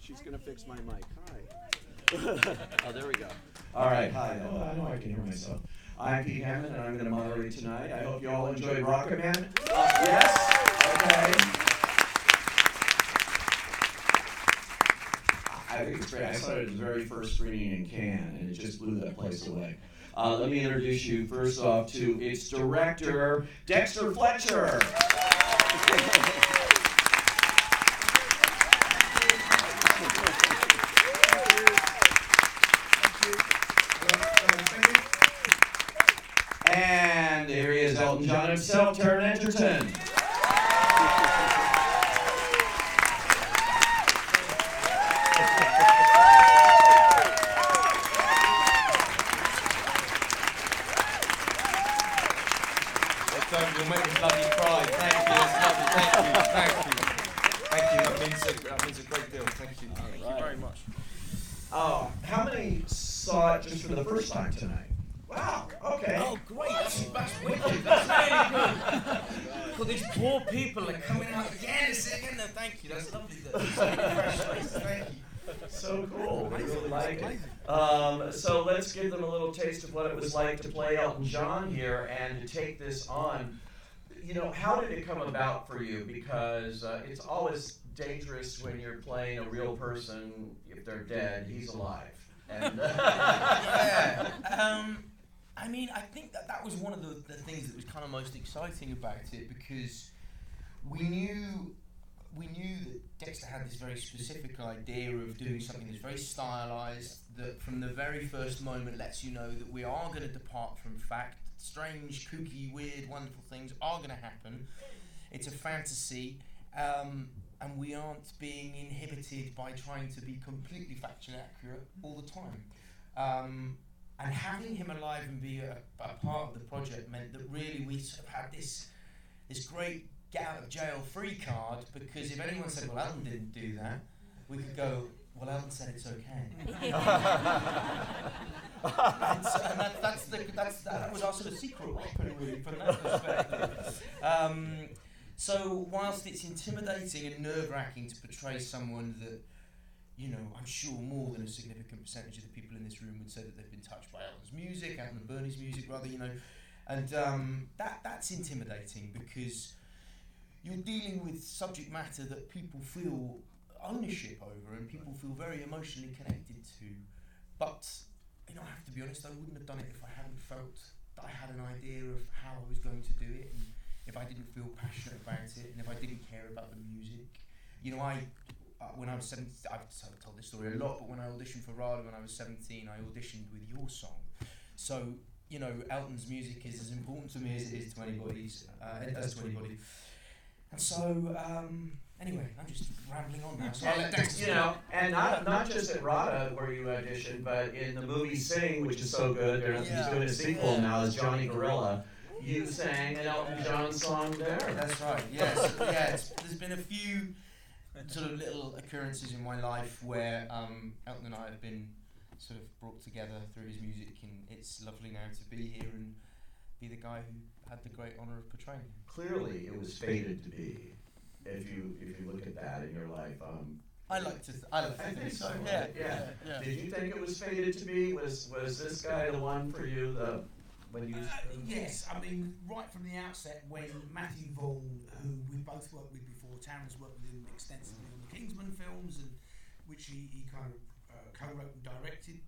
she's going to fix my mic. Hi. Oh, there we go. All right, hi. Oh, I know I can hear myself. I'm Pete Hammond, and I'm going to moderate tonight. I hope you all enjoyed Rocketman. Yes? Okay. I think it's great. I saw it at the very first screening in Cannes, and it just blew that place away. Let me introduce you first off to its director, Dexter Fletcher. And here he is, Elton John himself, Taron Egerton. You'll make me bloody cry. Thank you, that's lovely. Thank you. That means a great deal. Thank you. Thank you very much. How many saw it just for the first time tonight? Wow, okay. Oh, great. That's wicked. That's really good. Well, these poor people are coming out again. No, thank you. That's lovely. Thank you. So cool. I really like it. So let's give them a little taste of what it was like to play Elton John here and to take this on. You know, how did it come about for you? Because it's always dangerous when you're playing a real person. If they're dead, he's alive. And yeah. I mean, I think that was one of the things that was kind of most exciting about it, because we knew that Dexter had this very specific idea of doing something that's very stylized, that from the very first moment lets you know that we are going to depart from fact. Strange, kooky, weird, wonderful things are going to happen. It's a fantasy, and we aren't being inhibited by trying to be completely factually accurate all the time. And having him alive and be a part of the project meant that really we sort of had this great get out of jail free card, because if anyone said, well, Elton didn't do that, we could go, well, Elton said it's okay. That was our sort of secret weapon, really, from that perspective. So whilst it's intimidating and nerve-wracking to portray someone that, you know, I'm sure more than a significant percentage of the people in this room would say that they've been touched by Elton's music, Elton and Bernie's music, rather, you know, and that's intimidating, because you're dealing with subject matter that people feel ownership over and people feel very emotionally connected to. But, you know, I have to be honest, I wouldn't have done it if I hadn't felt that I had an idea of how I was going to do it, and if I didn't feel passionate about it, and if I didn't care about the music. You know, when I was 17, I've told this story a lot, but when I auditioned for RADA when I was 17, I auditioned with your song. So, you know, Elton's music is as important to me as it is to anybody's, And so, anyway, I'm just rambling on now. So I'll let Dexter, you know, and not just at RADA where you auditioned, but in the movie Sing, which is so good. He's doing a sequel now as Johnny Gorilla. You sang an Elton John song there. That's right. Yes. There's been a few sort of little occurrences in my life where Elton and I have been sort of brought together through his music, and it's lovely now to be here and be the guy who had the great honour of portraying him. Clearly, it was fated to be. If you look at that in your life, I think so. Yeah. Did you think it was fated to be? Was this guy the one for you? Yes, I mean, right from the outset, when Matthew Vaughan, who we both worked with before, Taron's worked with him extensively on the Kingsman films, and which he kind of co-wrote and directed,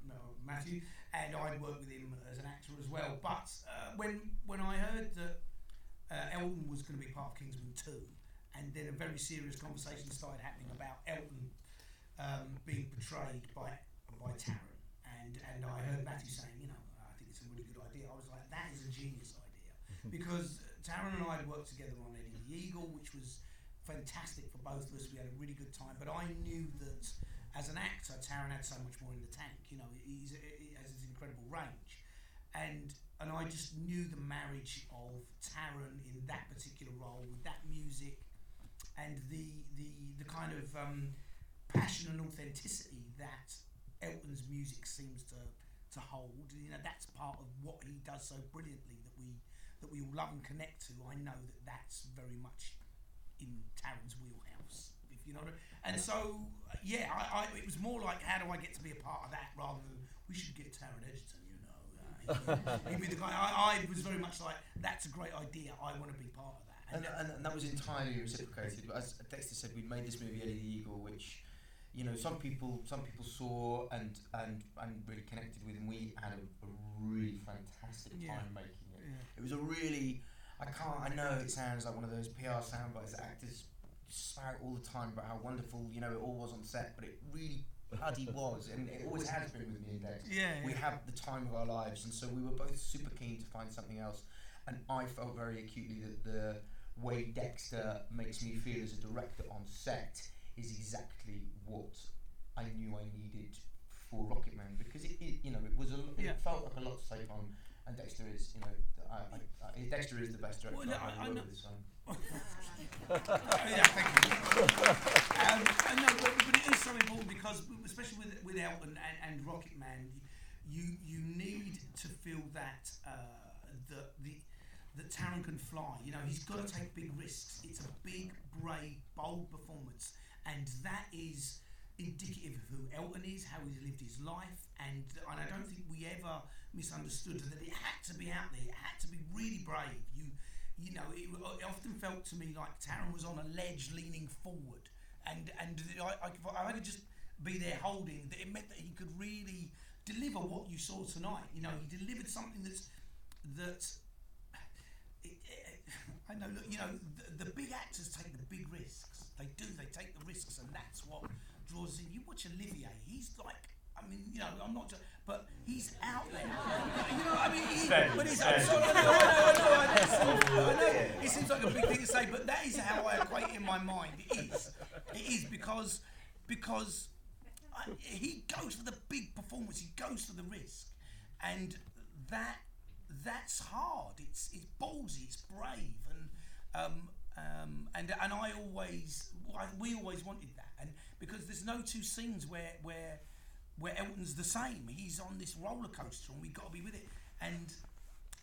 Matthew, and I'd worked with him as an actor as well. But when I heard that Elton was going to be part of Kingsman 2, and then a very serious conversation started happening about Elton being portrayed by Taron, and I heard Matthew saying, you know, I think it's a really good idea. I was like, that is a genius idea, because Taron and I had worked together on Eddie the Eagle, which was fantastic for both of us. We had a really good time, but I knew that as an actor, Taron had so much more in the tank. You know, he has this incredible range, and I just knew the marriage of Taron in that particular role with that music and the kind of passion and authenticity that Elton's music seems to hold. You know, that's part of what he does so brilliantly that we all love and connect to. I know that that's very much in Taron's wheelhouse, if you know. And so, yeah, it was more like, how do I get to be a part of that, rather than we should get Taron Egerton, you know. He'd be the guy. I was very much like, that's a great idea. I want to be part of that. And that was entirely reciprocated. As Dexter said, we'd made this movie Eddie the Eagle, which, you know, some people saw and really connected with, and we had a really fantastic time making it. Yeah. It was a really, I know it sounds like one of those PR soundbites that actors spout all the time about how wonderful, you know, it all was on set, but it really bloody was, and it always has been with me and Dex. We had the time of our lives, and so we were both super keen to find something else, and I felt very acutely that the way Dexter makes me feel as a director on set is exactly what I knew I needed for Rocketman, because it you know, it was it felt like a lot to take on, and Dexter is, you know, Dexter is the best director I've worked with this one. Yeah, thank you. I know, but it is so important, because especially with Elton and Rocketman, you need to feel that that Taron can fly. You know, he's got to take big risks. It's a big, brave, bold performance, and that is indicative of who Elton is, how he's lived his life, and I don't think we ever misunderstood that it had to be out there. It had to be really brave. You know, it often felt to me like Taron was on a ledge leaning forward, and I had to just be there holding. That it meant that he could really deliver what you saw tonight. You know, he delivered something that's. I know. Look, you know, the big actors take the big risks. They do. They take the risks, and that's what draws in. You watch Olivier. He's like. I mean, you know, I'm not, but he's out there. You know, I mean, but he's. I'm sorry, I know. It seems like a big thing to say, but that is how I equate it in my mind. It is because he goes for the big performance. He goes for the risk, and that's hard. It's ballsy. It's brave, and we always wanted that, and because there's no two scenes where Elton's the same. He's on this roller coaster, and we've got to be with it. And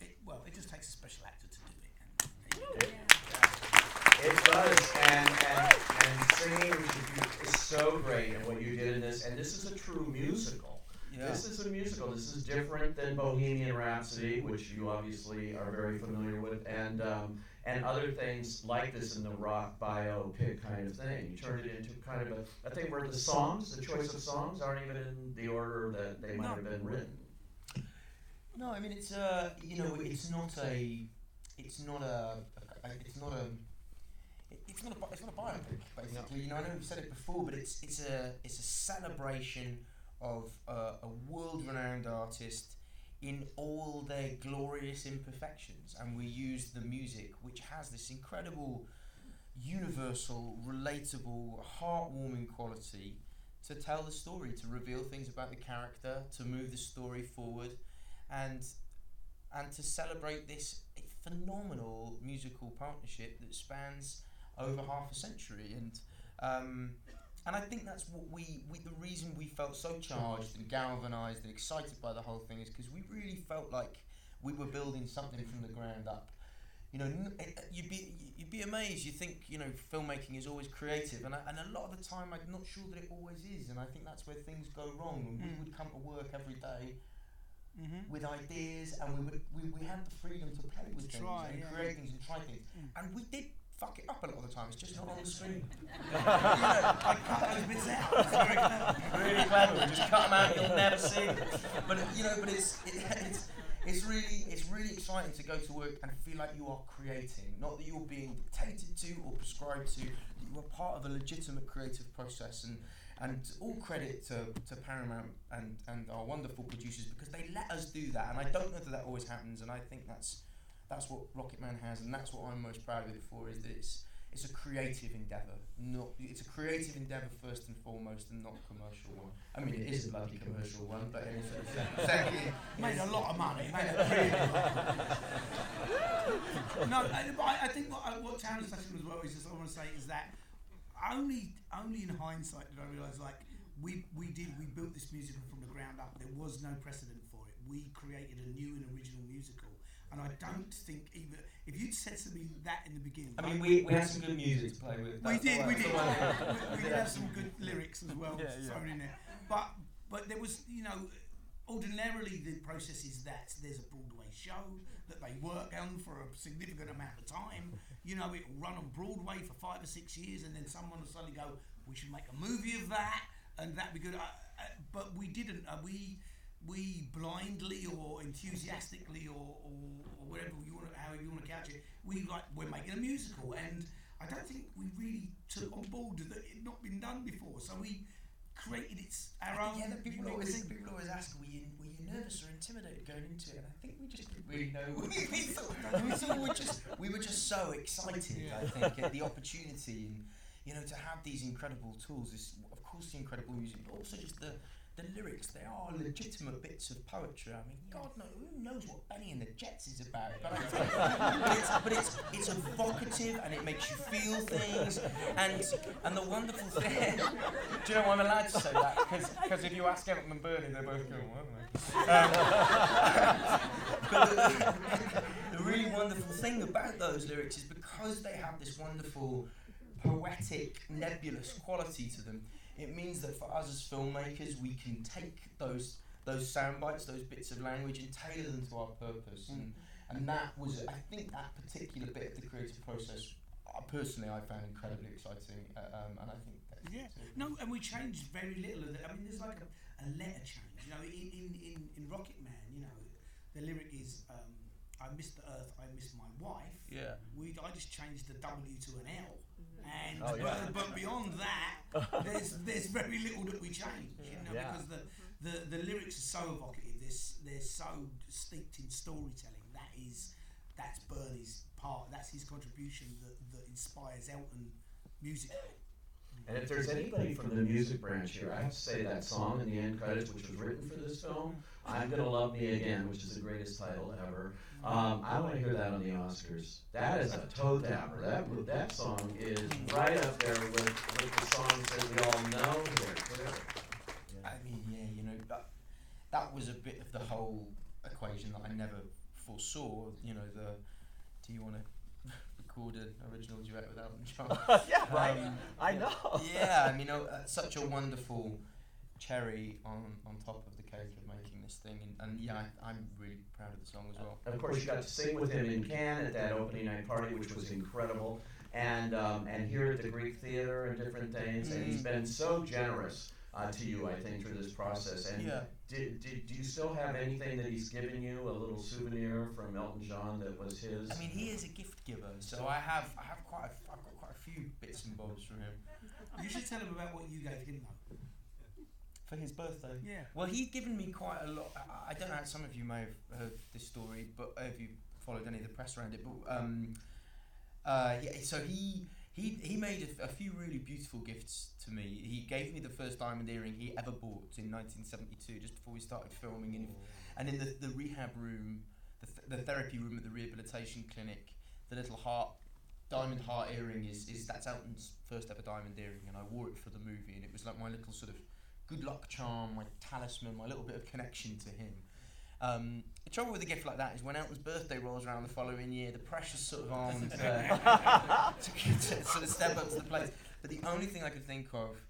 it just takes a special actor to do it. It does, and singing is so great, and what you did in this, and this is a true musical. Yeah. This is a musical. This is different than Bohemian Rhapsody, which you obviously are very familiar with, and other things like this in the rock biopic kind of thing. You turned it into kind of a thing where the choice of songs aren't even in the order that they might have been written. No, I mean, it's you know, it's not a biopic, basically. No. You know, I know we've said it before, but it's a celebration of a world-renowned artist in all their glorious imperfections, and we use the music, which has this incredible, universal, relatable, heartwarming quality, to tell the story, to reveal things about the character, to move the story forward, and to celebrate this phenomenal musical partnership that spans over half a century. And I think that's what the reason we felt so charged and galvanised and excited by the whole thing is because we really felt like we were building something from the ground up. You know, you'd be amazed. You think, you know, filmmaking is always creative, and a lot of the time I'm not sure that it always is, and I think that's where things go wrong. And we would come to work every day with ideas, and we had the freedom to play with things and create things and try things, and we did fuck it up a lot of the time. It's just not on the screen. You know, I cut those bits out. It's very clever. Really clever. Just cut them out. You'll never see them. But you know, it's really exciting to go to work and feel like you are creating, not that you're being dictated to or prescribed to. You are part of a legitimate creative process, and all credit to Paramount and our wonderful producers, because they let us do that. And I don't know that always happens, and I think that's what Rocketman has, and that's what I'm most proud of it for, is that it's a creative endeavour. It's a creative endeavour first and foremost, and not a commercial one. I mean, it is a bloody commercial one, but in a sort of sense, made a lot of money. Made a really No, I think what Taron's touching as well is, just I want to say, is that only in hindsight did I realise, like, we built this musical from the ground up. There was no precedent for it. We created a new and original musical. And I don't think either. If you'd said to me that in the beginning, I mean, we had some good music to play with. we did. We did Yeah. have some good lyrics as well thrown in there. But there was, ordinarily the process is that there's a Broadway show that they work on for a significant amount of time. It'll run on Broadway for 5 or 6 years, and then someone will suddenly go, we should make a movie of that, and that'd be good. But we didn't. We blindly or enthusiastically or whatever however you want to couch it, we're making a musical, and I don't think we really took on board that it had not been done before. So we created our own. Yeah, people always ask, were you nervous or intimidated going into it? And I think we just didn't really know. we were just so excited. I think at the opportunity, and to have these incredible tools is of course the incredible music, but also just the lyrics. They are legitimate bits of poetry. I mean, God knows, who knows what Benny and the Jets is about? But it's evocative, and it makes you feel things. And the wonderful thing, do you know why I'm allowed to say that? Because if you ask Elton and Bernie, they're both going, but the really wonderful thing about those lyrics is because they have this wonderful poetic, nebulous quality to them. It means that for us as filmmakers, we can take those sound bites, those bits of language, and tailor them to our purpose. And that was, I think, that particular bit of the creative process, personally, I found incredibly exciting. And I think that's No, and we changed very little of it. I mean, there's like a letter change. In Rocketman, the lyric is, I missed the earth, I missed my wife. Yeah. I just changed the W to an L. And but beyond that, there's very little that we change, because the lyrics are so evocative. They're so steeped in storytelling. That's Bernie's part. That's his contribution that inspires Elton musically. And if there's anybody from the music branch here, I have to say that song in the end credits, which was written for this film, I'm Gonna Love Me Again, which is the greatest title ever. I want to hear that on the Oscars. That is a toe tapper. That song is right up there with the songs that we all know here, clearly. I mean, that was a bit of the whole equation that I never foresaw. Do you want to record an original duet with Elton John? Yeah, I know. Yeah, I mean, such a wonderful cherry on top of the cake of making this thing, and I'm really proud of the song as well. And of course, you got to sing with him in Cannes at that opening night party, which was incredible, and here at the Greek Theater and different things. And he's been so generous to you, I think, through this process. And do you still have anything that he's given you, a little souvenir from Elton John that was his? I mean, he is a gift giver, so I've got quite a few bits and bobs from him. You should tell him about what you gave him, though. For his birthday? Yeah. Well, he'd given me quite a lot. I don't know, some of you may have heard this story, but if you followed any of the press around it, but so he made a few really beautiful gifts to me. He gave me the first diamond earring he ever bought in 1972, just before we started filming, and in the rehab room, the therapy room at the rehabilitation clinic, the little diamond heart earring that's Elton's first ever diamond earring, and I wore it for the movie, and it was like my little sort of good luck charm, my talisman, my little bit of connection to him. The trouble with a gift like that is when Elton's birthday rolls around the following year, the pressure's sort of on to sort of step up to the plate. But the only thing I could think of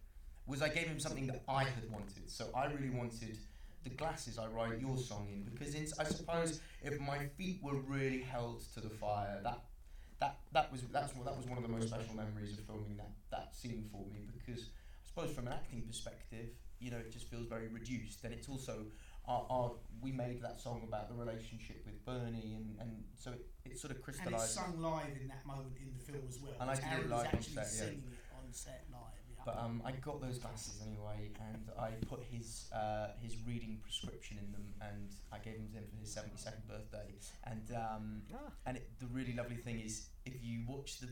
was I gave him something that I had wanted. So I really wanted the glasses I write your song in, because I suppose if my feet were really held to the fire, that was one of the most special memories of filming that scene for me, because I suppose from an acting perspective, it just feels very reduced, and it's also we made that song about the relationship with Bernie, and so it sort of crystallised. And it's sung live in that moment in the film as well. And I did it live on set, singing it on set live. Yeah. But I got those glasses anyway, and I put his reading prescription in them, and I gave them to him for his 72nd birthday. And the really lovely thing is, if you watch the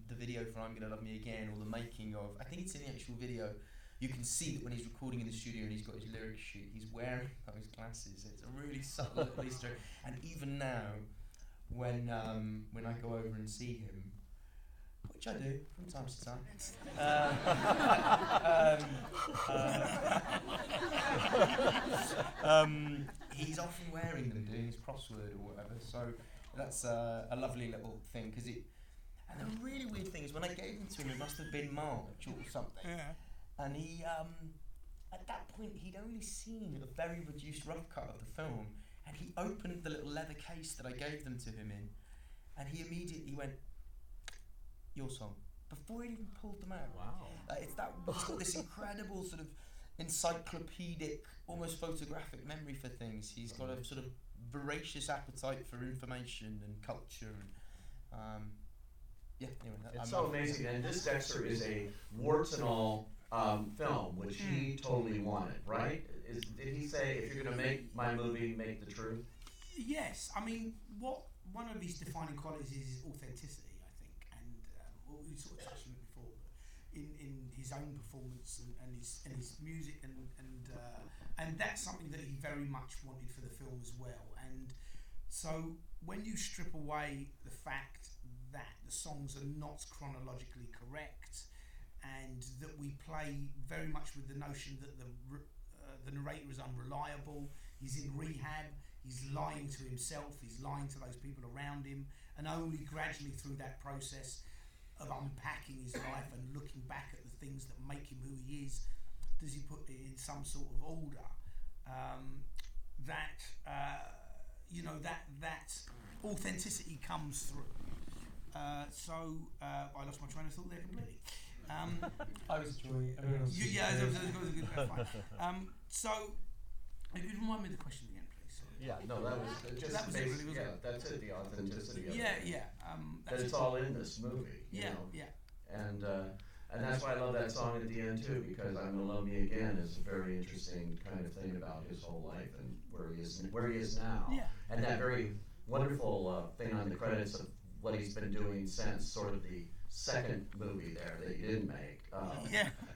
video for I'm Gonna Love Me Again, or the making of, I think it's in the actual video, you can see that when he's recording in the studio and he's got his lyric sheet, he's wearing those glasses. It's a really subtle little Easter egg. And even now, when I go over and see him, which I do from time to time, he's often wearing them doing his crossword or whatever. So that's a lovely little thing because it. And the really weird thing is when I gave them to him, it must have been March or something. Yeah. And he, at that point, he'd only seen a very reduced rough cut of the film, and he opened the little leather case that I gave them to him in, and he immediately went, "Your song," before he even pulled them out. Wow. It's that he's got this incredible sort of encyclopedic, almost photographic memory for things. He's got a sort of voracious appetite for information and culture, and yeah. Anyway, It's so amazing, and this Dexter is a warts and all film, which he totally wanted, right? Did he say, if you're going to make my movie, make the truth? Yes, I mean, one of his defining qualities is authenticity, I think, and we sort of touched on it before, but in his own performance and his music, and that's something that he very much wanted for the film as well. And so when you strip away the fact that the songs are not chronologically correct, and that we play very much with the notion that the narrator is unreliable, he's in rehab, he's lying to himself, he's lying to those people around him, and only gradually through that process of unpacking his life and looking back at the things that make him who he is, does he put it in some sort of order that authenticity comes through. So I lost my train of thought there completely. I was enjoying it. Everyone else was That was good. That's fine. So, if you remind me of the question again, please. Sorry. Yeah, no, that was just That was it, basic, really, wasn't yeah, that's it, the authenticity of it. Yeah. That it's all in this movie, you know? And that's why I love that song at the end too, because I'm Gonna Love Me Again is a very interesting kind of thing about his whole life and where he is now. Yeah. And that very wonderful thing on the credits of what he's been doing since, sort of the second movie there that he didn't make.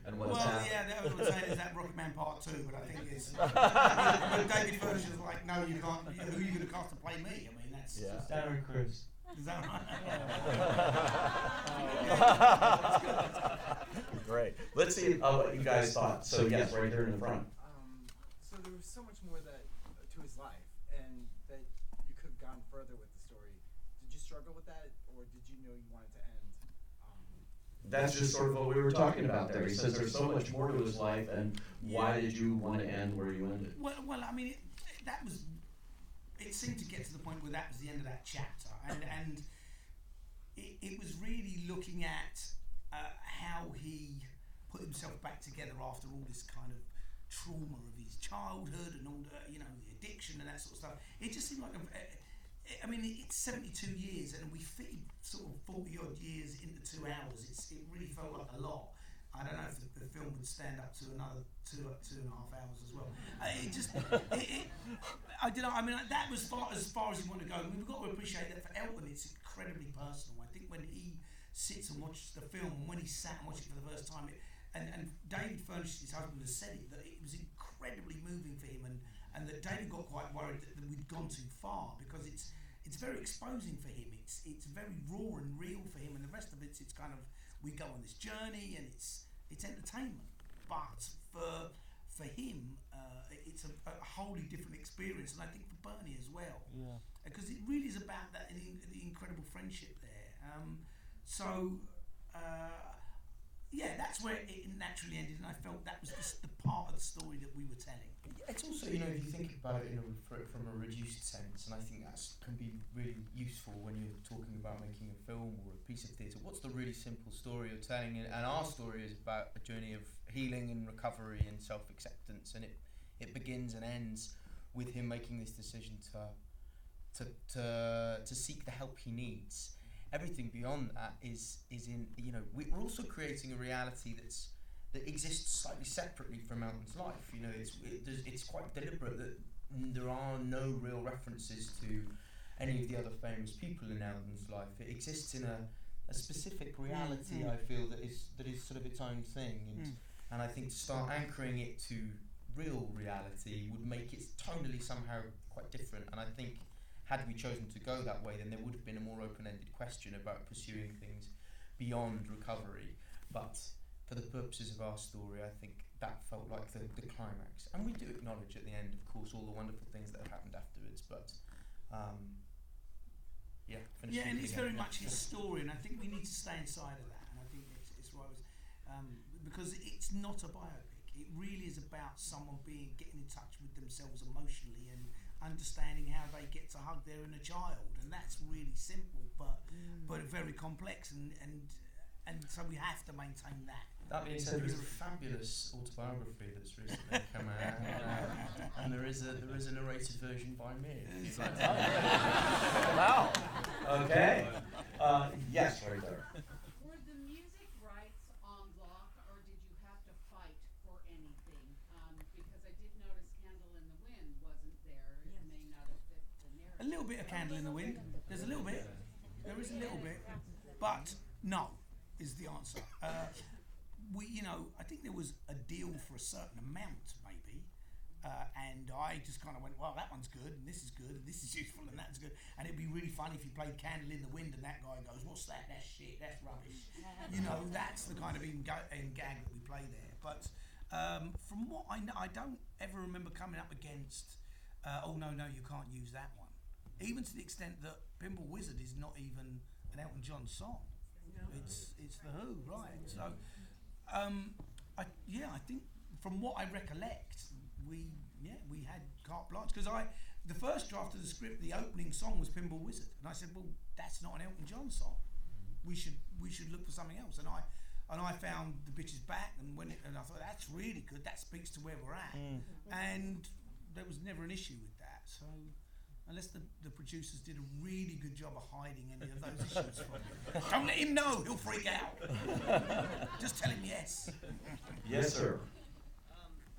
And what's happened. That was what I was saying is that Rocketman Part 2, but I think it's but David Furnish is like, no, you can't. Who are you going to cast to play me? I mean, that's just, Darren Criss. is that right? Great. Let's see what you guys thought. So yes, right there in the front. So there was so much more that to his life, and that you could have gone further with the story. Did you struggle with that, or did you know you wanted to end? That's just sort of what we were talking about there. He says there's so much more to his life, and why did you want to end where you ended? Well, I mean, it seemed to get to the point where that was the end of that chapter, and it was really looking at how he put himself back together after all this kind of trauma of his childhood and all the, the addiction and that sort of stuff. It just seemed like it's 72 years, and we fit sort of 40 odd years into 2 hours. It really felt like a lot. I don't know if the film would stand up to another 2.5 hours as well. I don't know. I mean, that was as far as he wanted to go. I mean, we've got to appreciate that for Elton, it's incredibly personal. I think when he sits and watches the film, and when he sat and watched it for the first time, and David Furnish, his husband, has said it, that it was incredibly moving for him, and that David got quite worried that we'd gone too far, because it's very exposing for him. It's very raw and real for him, and the rest of it's kind of, we go on this journey and it's entertainment. But for him, it's a wholly different experience, and I think for Bernie as well. Yeah. Because it really is about the incredible friendship there. That's where it naturally ended, and I felt that was just the part of the story that we were telling. It's also, if you think about it from a reduced sense, and I think that can be really useful when you're talking about making a film or a piece of theatre. What's the really simple story you're telling? And our story is about a journey of healing and recovery and self-acceptance, and it begins and ends with him making this decision to seek the help he needs. Everything beyond that is in, we're also creating a reality that exists slightly separately from Elton's life. It's quite deliberate that there are no real references to any of the other famous people in Elton's life. It exists in a specific reality, I feel, that is sort of its own thing, and I think to start anchoring it to real reality would make it tonally somehow quite different. And I think had we chosen to go that way, then there would have been a more open-ended question about pursuing things beyond recovery. But for the purposes of our story, I think that felt like the climax. And we do acknowledge at the end, of course, all the wonderful things that have happened afterwards, but yeah, and it's very much his story, and I think we need to stay inside of that, and I think it's why I was, because it's not a biopic. It really is about someone getting in touch with themselves emotionally and understanding how they get to hug their inner child, and that's really simple, but very complex, and so we have to maintain that. That being said, there is a fabulous autobiography that's recently come out, and there is a narrated version by me. Wow. Okay. Yes, right there. Were the music rights on lock, or did you have to fight for anything? Because I did notice Candle in the Wind wasn't there. It may not have fit the narrative. A little bit of Candle in the Wind. There's a little bit. There is a little bit, but no is the answer. I think there was a deal for a certain amount, maybe, and I just kind of went, well, that one's good, and this is good, and this is useful, and that's good, and it'd be really funny if you played Candle in the Wind, and that guy goes, what's that? That's shit. That's rubbish. That's the kind of in gag that we play there. But from what I know, I don't ever remember coming up against, oh no, you can't use that one. Even to the extent that Pinball Wizard is not even an Elton John song. It's the Who, right? So, I think from what I recollect, we had carte blanche, because the first draft of the script, the opening song was Pinball Wizard, and I said, well, that's not an Elton John song. We should look for something else. And I found The Bitch Is Back, and I thought that's really good. That speaks to where we're at, and there was never an issue with that. So. Unless the producers did a really good job of hiding any of those issues from him. Don't let him know, he'll freak out. Just tell him yes. Yes, sir.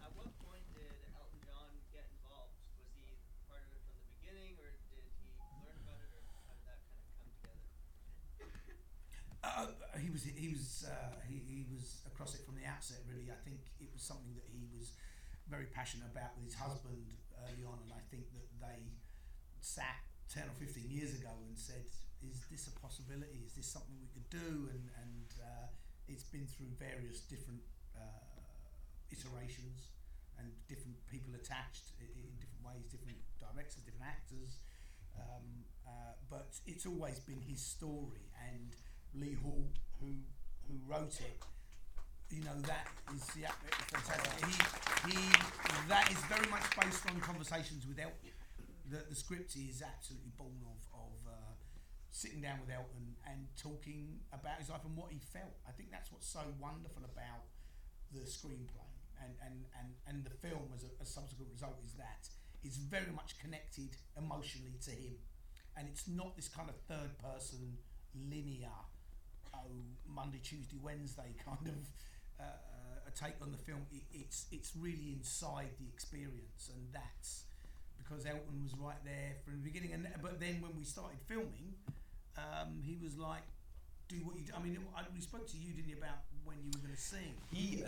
At what point did Elton John get involved? Was he part of it from the beginning, or did he learn about it, or how did that kind of come together? He was across it from the outset, really. I think it was something that he was very passionate about with his husband early on, and I think that they sat 10 or 15 years ago and said, is this a possibility? Is this something we could do? And it's been through various different iterations and different people attached in different ways, different directors, different actors. But it's always been his story, and Lee Hall, who wrote it, that is fantastic. That is very much based on conversations with Elton. The script is absolutely born of sitting down with Elton and talking about his life and what he felt. I think that's what's so wonderful about the screenplay and the film as a subsequent result, is that it's very much connected emotionally to him, and it's not this kind of third person linear Monday, Tuesday, Wednesday kind of a take on the film. It's really inside the experience, and that's because Elton was right there from the beginning. But then when we started filming, he was like, do what you do. I mean, we spoke to you, didn't you, about when you were going to sing? He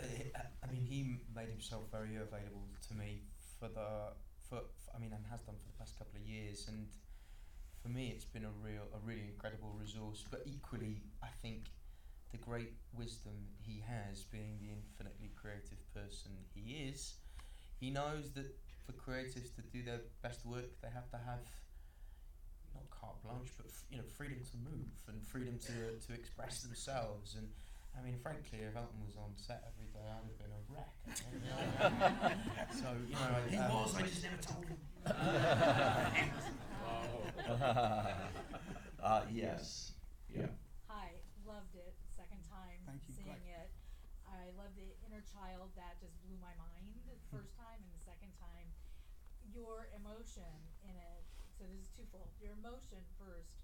made himself very available to me and has done for the past couple of years, and for me it's been a really incredible resource. But equally, I think the great wisdom he has, being the infinitely creative person he is, he knows that for creatives to do their best work, they have to have not carte blanche, but freedom to move and freedom to express themselves. And I mean, frankly, if Elton was on set every day, I'd have been a wreck. So he was. I just never told him. Yes. Yeah. Hi, loved it. Second time seeing it. I love the inner child. That just blew my mind the first time, and the second time, your emotion in it. So this is twofold. Your emotion first.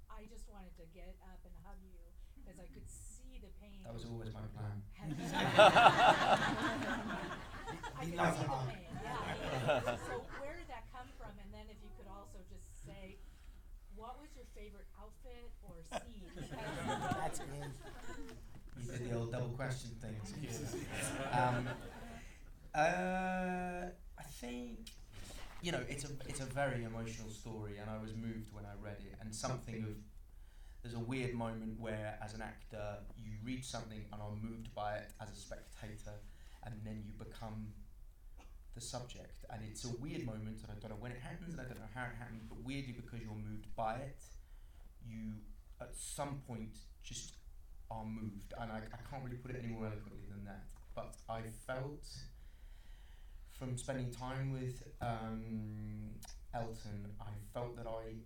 I just wanted to get up and hug you because I could see the pain. That was always my plan. I could see the pain. Yeah. So where did that come from? And then if you could also just say, what was your favorite outfit or scene? That's good. You did the old double question thing. I think it's a very emotional story, and I was moved when I read it. And there's a weird moment where, as an actor, you read something and are moved by it as a spectator, and then you become the subject. And it's a weird moment, and I don't know when it happens, and I don't know how it happens, but weirdly, because you're moved by it, you at some point just are moved. And I can't really put it any more eloquently than that, but I felt from spending time with Elton, I felt that I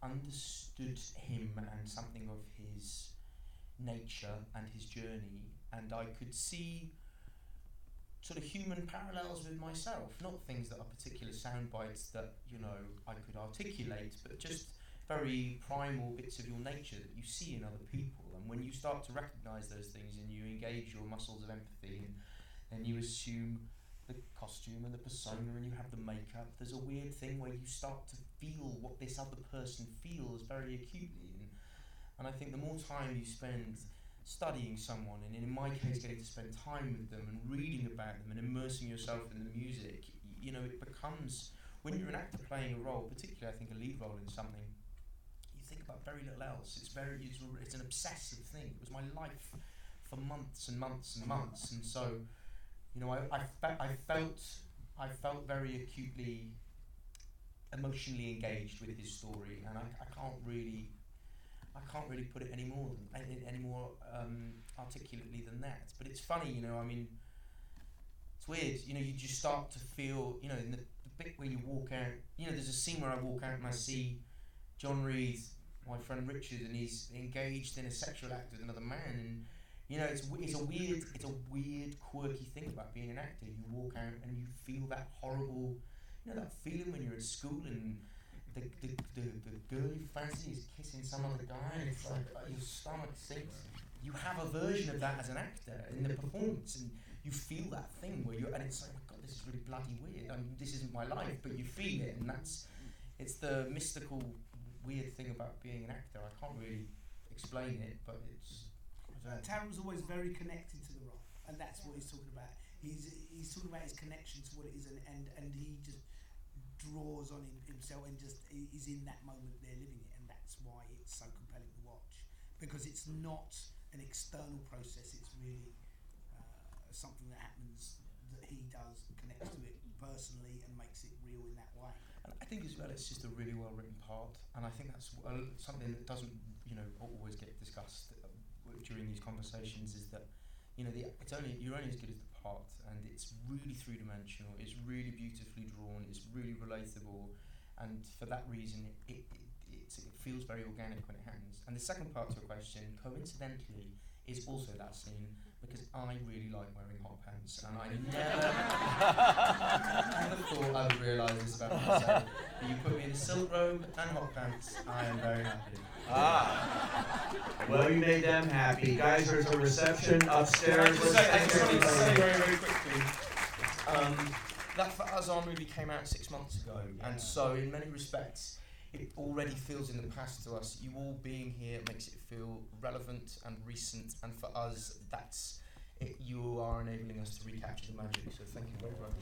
understood him and something of his nature and his journey, and I could see sort of human parallels with myself, not things that are particular sound bites that, you know, I could articulate, but just very primal bits of your nature that you see in other people. And when you start to recognise those things and you engage your muscles of empathy, and you assume the costume and the persona and you have the makeup, there's a weird thing where you start to feel what this other person feels very acutely. And I think the more time you spend studying someone, and in my case getting to spend time with them and reading about them and immersing yourself in the music, you know, it becomes, when you're an actor playing a role, particularly I think a lead role in something, you think about very little else. It's an obsessive thing. It was my life for months and months and months, and so, you know, I felt very acutely emotionally engaged with his story, and I can't really put it any more articulately than that. But it's funny, you know, I mean, it's weird, you know, you just start to feel, you know, in the bit where you walk out, you know, there's a scene where I walk out and I see John Reed, my friend Richard, and he's engaged in a sexual act with another man, and, you know, it's a weird, quirky thing about being an actor. You walk out and you feel that horrible, you know, that feeling when you're at school and the girl you fancy is kissing some other guy, and it's like your stomach sinks. You have a version of that as an actor in the performance, and you feel that thing where and it's like, oh my God, this is really bloody weird. I mean, this isn't my life, but you feel it, and it's the mystical, weird thing about being an actor. I can't really explain it, but it's. Taron's always very connected to the role, and that's what he's talking about. He's talking about his connection to what it is, and he just draws on himself and just is in that moment there living it, and that's why it's so compelling to watch, because it's not an external process, it's really something that happens that he does, connects to it personally and makes it real in that way. And I think as well it's just a really well written part, and I think that's something that doesn't, you know, always get discussed during these conversations, is that, you know, you're only as good as the part, and it's really three-dimensional, it's really beautifully drawn, it's really relatable, and for that reason it feels very organic when it happens. And the second part to your question, coincidentally, is also that scene, because I really like wearing hot pants, and I never thought I would realise this about myself. But you put me in a silk robe and hot pants, I am very happy. Well, you made them happy. Guys, there's a reception upstairs. Very quickly. That For Us, our movie came out 6 months ago, and so in many respects, it already feels in the past to us. You all being here makes it feel relevant and recent, and for us, that's it. You are enabling us to recapture the magic, so thank you very much.